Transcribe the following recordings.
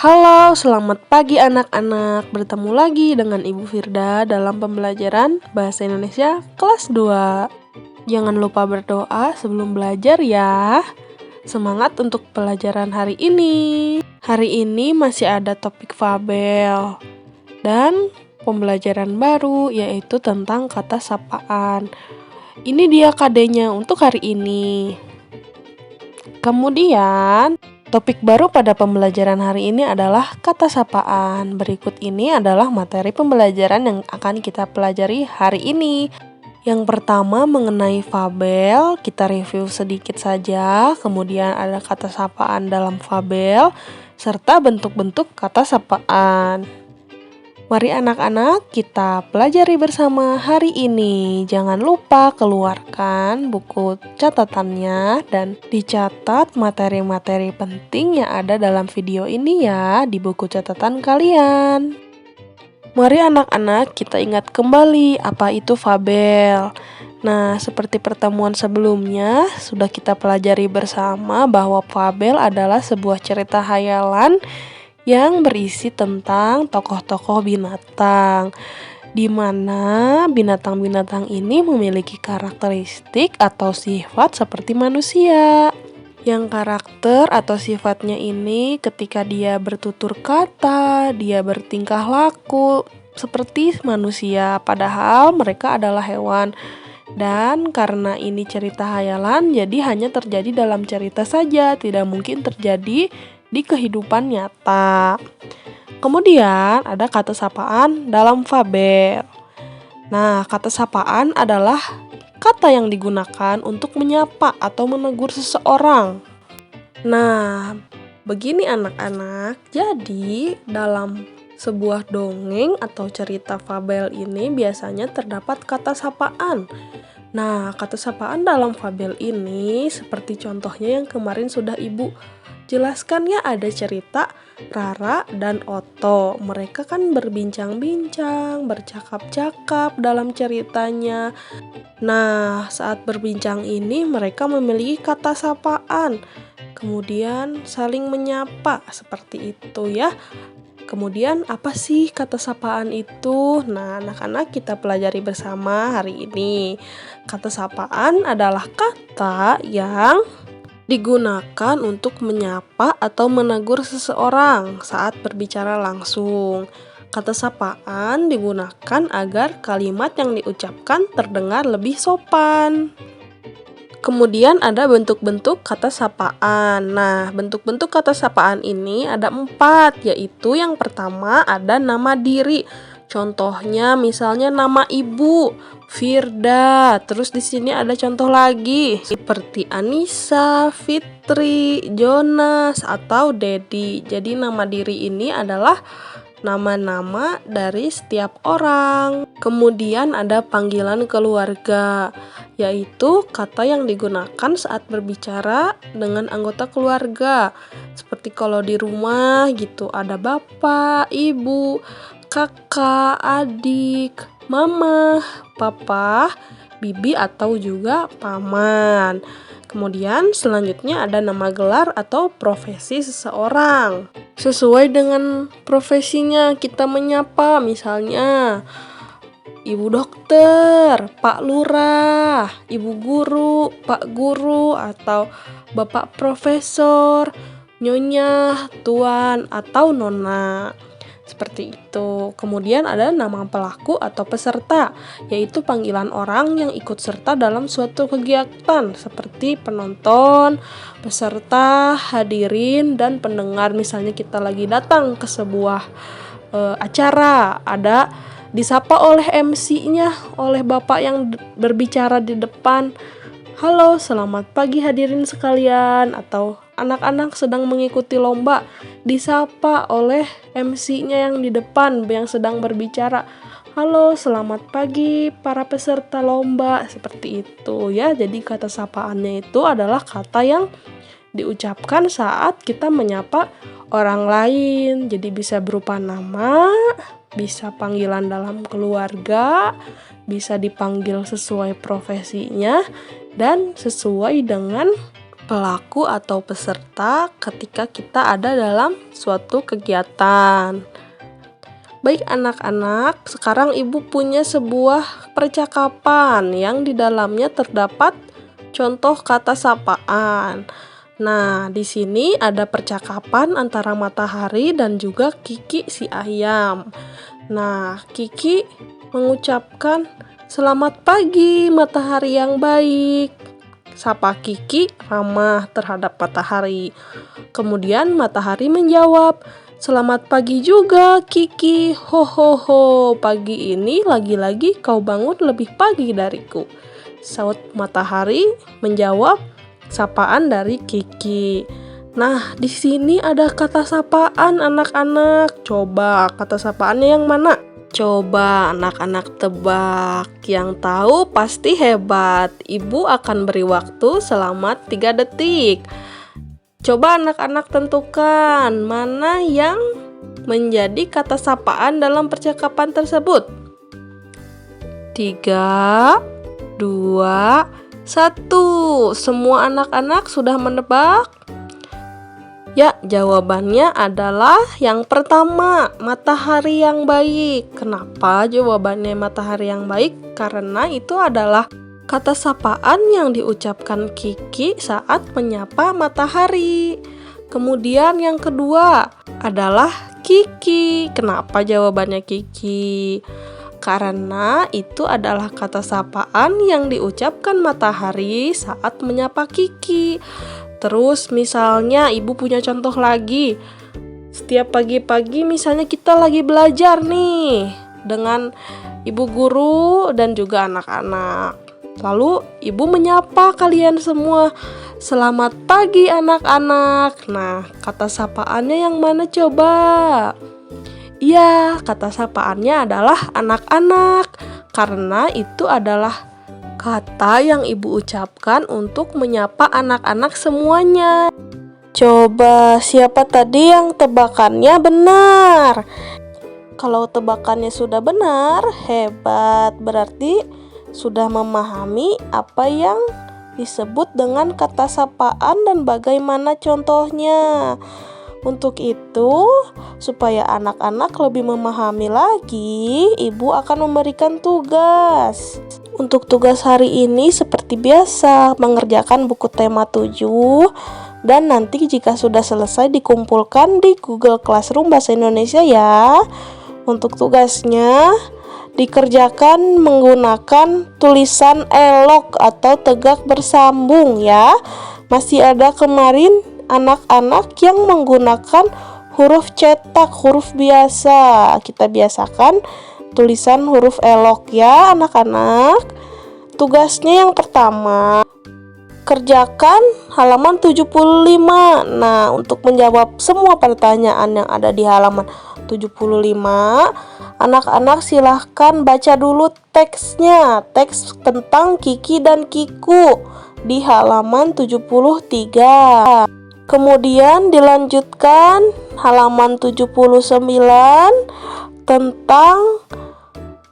Halo, selamat pagi anak-anak. Bertemu lagi dengan Ibu Firda dalam pembelajaran Bahasa Indonesia kelas 2. Jangan lupa berdoa sebelum belajar ya. Semangat untuk pelajaran hari ini. Hari ini masih ada topik fabel dan pembelajaran baru yaitu tentang kata sapaan. Ini dia KD-nya untuk hari ini. Kemudian, topik baru pada pembelajaran hari ini adalah kata sapaan. Berikut ini adalah materi pembelajaran yang akan kita pelajari hari ini. Yang pertama mengenai fabel, kita review sedikit saja. Kemudian ada kata sapaan dalam fabel, serta bentuk-bentuk kata sapaan. Mari anak-anak kita pelajari bersama hari ini. Jangan lupa keluarkan buku catatannya dan dicatat materi-materi penting yang ada dalam video ini ya di buku catatan kalian. Mari anak-anak kita ingat kembali apa itu fabel. Nah, seperti pertemuan sebelumnya sudah kita pelajari bersama bahwa fabel adalah sebuah cerita hayalan yang berisi tentang tokoh-tokoh binatang, di mana binatang-binatang ini memiliki karakteristik atau sifat seperti manusia. Yang karakter atau sifatnya ini ketika dia bertutur kata, dia bertingkah laku seperti manusia, padahal mereka adalah hewan. Dan karena ini cerita hayalan, jadi hanya terjadi dalam cerita saja, tidak mungkin terjadi di kehidupan nyata. Kemudian ada kata sapaan dalam fabel. Nah, kata sapaan adalah kata yang digunakan untuk menyapa atau menegur seseorang. Nah, begini anak-anak. Jadi, dalam sebuah dongeng atau cerita fabel ini biasanya terdapat kata sapaan. Nah, kata sapaan dalam fabel ini seperti contohnya yang kemarin sudah Ibu jelaskan ya, ada cerita Rara dan Otto. Mereka kan berbincang-bincang, bercakap-cakap dalam ceritanya. Nah, saat berbincang ini mereka memiliki kata sapaan. Kemudian saling menyapa seperti itu ya. Kemudian apa sih kata sapaan itu? Nah, anak-anak kita pelajari bersama hari ini. Kata sapaan adalah kata yang digunakan untuk menyapa atau menegur seseorang saat berbicara langsung. Kata sapaan digunakan agar kalimat yang diucapkan terdengar lebih sopan. Kemudian ada bentuk-bentuk kata sapaan. Nah, bentuk-bentuk kata sapaan ini ada 4, yaitu yang pertama ada nama diri. Contohnya misalnya nama ibu, Firda. Terus di sini ada contoh lagi seperti Anissa, Fitri, Jonas atau Dedi. Jadi nama diri ini adalah nama-nama dari setiap orang. Kemudian ada panggilan keluarga, yaitu kata yang digunakan saat berbicara dengan anggota keluarga. Seperti kalau di rumah gitu ada bapak, ibu, kakak, adik, mama, papa, bibi atau juga paman. Kemudian selanjutnya ada nama gelar atau profesi seseorang. Sesuai dengan profesinya kita menyapa, misalnya Ibu dokter, Pak lurah, Ibu guru, Pak guru, atau Bapak profesor, Nyonya, Tuan, atau Nona. Seperti itu. Kemudian ada nama pelaku atau peserta, yaitu panggilan orang yang ikut serta dalam suatu kegiatan seperti penonton, peserta, hadirin, dan pendengar. Misalnya kita lagi datang ke sebuah acara, ada disapa oleh MC-nya, oleh bapak yang berbicara di depan. Halo, selamat pagi hadirin sekalian, atau anak-anak sedang mengikuti lomba, disapa oleh MC-nya yang di depan yang sedang berbicara. Halo, selamat pagi para peserta lomba, seperti itu ya. Jadi kata sapaannya itu adalah kata yang diucapkan saat kita menyapa orang lain. Jadi bisa berupa nama, bisa panggilan dalam keluarga, bisa dipanggil sesuai profesinya, dan sesuai dengan pelaku atau peserta ketika kita ada dalam suatu kegiatan. Baik anak-anak, sekarang ibu punya sebuah percakapan yang di dalamnya terdapat contoh kata sapaan. Nah, di sini ada percakapan antara Matahari dan juga Kiki si ayam. Nah, Kiki mengucapkan, "Selamat pagi, matahari yang baik." Sapa Kiki ramah terhadap Matahari. Kemudian Matahari menjawab, "Selamat pagi juga, Kiki. Ho ho ho, pagi ini lagi-lagi kau bangun lebih pagi dariku." Saut Matahari menjawab sapaan dari Kiki. Nah, di sini ada kata sapaan anak-anak. Coba kata sapaannya yang mana? Coba anak-anak tebak. Yang tahu pasti hebat. Ibu akan beri waktu selama 3 detik. Coba anak-anak tentukan mana yang menjadi kata sapaan dalam percakapan tersebut. 3, 2, 1. Semua anak-anak sudah menebak? Ya, jawabannya adalah yang pertama, matahari yang baik. Kenapa jawabannya matahari yang baik? Karena itu adalah kata sapaan yang diucapkan Kiki saat menyapa matahari. Kemudian yang kedua adalah Kiki. Kenapa jawabannya Kiki? Karena itu adalah kata sapaan yang diucapkan matahari saat menyapa Kiki. Terus misalnya ibu punya contoh lagi. Setiap pagi-pagi misalnya kita lagi belajar nih dengan ibu guru dan juga anak-anak. Lalu ibu menyapa kalian semua, "Selamat pagi anak-anak." Nah, kata sapaannya yang mana coba? Iya, kata sapaannya adalah anak-anak, karena itu adalah kata yang ibu ucapkan untuk menyapa anak-anak semuanya. Coba siapa tadi yang tebakannya benar? Kalau tebakannya sudah benar, hebat, berarti sudah memahami apa yang disebut dengan kata sapaan dan bagaimana contohnya. Untuk itu, supaya anak-anak lebih memahami lagi, ibu akan memberikan tugas. Untuk tugas hari ini seperti biasa, mengerjakan buku tema 7 dan nanti jika sudah selesai dikumpulkan di Google Classroom Bahasa Indonesia ya. Untuk tugasnya dikerjakan menggunakan tulisan elok atau tegak bersambung ya. Masih ada kemarin anak-anak yang menggunakan huruf cetak, huruf biasa. Kita biasakan tulisan huruf elok ya anak-anak. Tugasnya yang pertama, kerjakan halaman 75. Nah, untuk menjawab semua pertanyaan yang ada di halaman 75, anak-anak silahkan baca dulu teksnya, teks tentang Kiki dan Kiku di halaman 73. Kemudian dilanjutkan halaman 79 tentang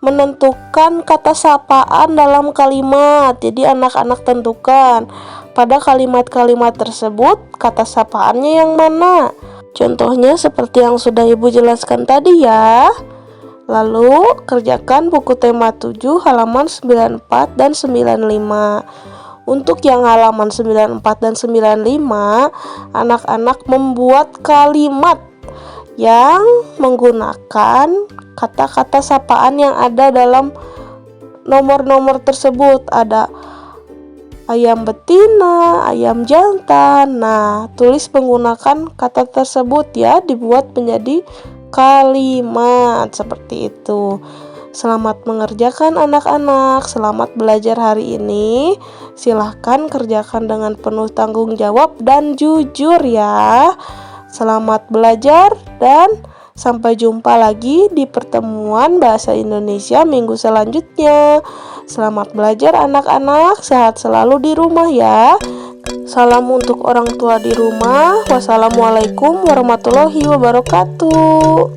menentukan kata sapaan dalam kalimat. Jadi anak-anak tentukan pada kalimat-kalimat tersebut kata sapaannya yang mana. Contohnya seperti yang sudah ibu jelaskan tadi ya. Lalu kerjakan buku tema 7 halaman 94 dan 95. Untuk yang halaman 94 dan 95, anak-anak membuat kalimat yang menggunakan kata-kata sapaan yang ada dalam nomor-nomor tersebut. Ada ayam betina, ayam jantan. Nah, tulis menggunakan kata tersebut ya, dibuat menjadi kalimat seperti itu. Selamat mengerjakan anak-anak, selamat belajar hari ini. Silahkan kerjakan dengan penuh tanggung jawab dan jujur ya. Selamat belajar dan sampai jumpa lagi di pertemuan Bahasa Indonesia minggu selanjutnya. Selamat belajar anak-anak, sehat selalu di rumah ya. Salam untuk orang tua di rumah. Wassalamualaikum warahmatullahi wabarakatuh.